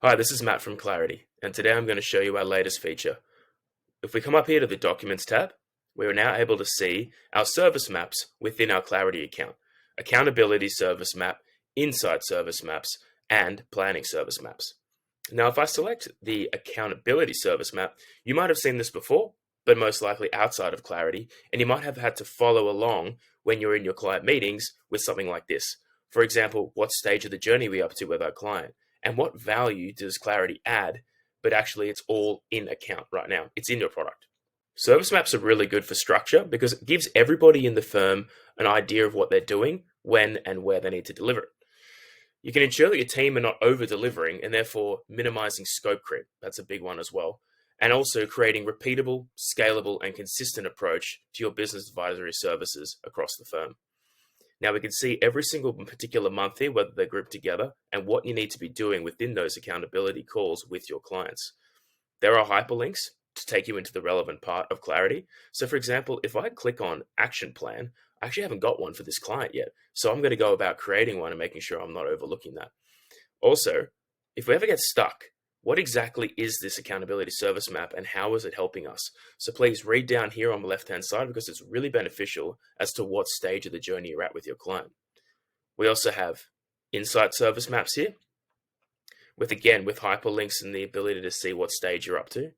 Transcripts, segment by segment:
Hi, this is Matt from Clarity, and today I'm going to show you our latest feature. If we come up here to the Documents tab, we are now able to see our service maps within our Clarity account, Accountability Service Map, Insight Service Maps, and Planning Service Maps. Now, if I select the Accountability Service Map, you might have seen this before, but most likely outside of Clarity, and you might have had to follow along when you're in your client meetings with something like this. For example, what stage of the journey are we up to with our client? And what value does Clarity add? But actually, it's all in account right now. It's in your product. Service maps are really good for structure because it gives everybody in the firm an idea of what they're doing, when and where they need to deliver it. You can ensure that your team are not over delivering and therefore minimizing scope creep. That's a big one as well. And also creating repeatable, scalable, and consistent approach to your business advisory services across the firm. Now we can see every single particular month here, whether they're grouped together and what you need to be doing within those accountability calls with your clients. There are hyperlinks to take you into the relevant part of Clarity. So for example, if I click on Action Plan, I actually haven't got one for this client yet. So I'm going to go about creating one and making sure I'm not overlooking that. Also, if we ever get stuck, what exactly is this accountability service map and how is it helping us? So please read down here on the left-hand side because it's really beneficial as to what stage of the journey you're at with your client. We also have insight service maps here with hyperlinks and the ability to see what stage you're up to,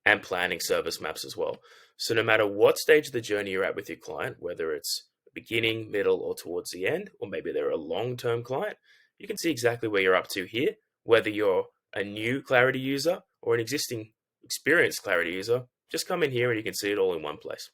and planning service maps as well. So no matter what stage of the journey you're at with your client, whether it's beginning, middle, or towards the end, or maybe they're a long-term client, you can see exactly where you're up to here, whether you're a new Clarity user or an existing experienced Clarity user. Just come in here and you can see it all in one place.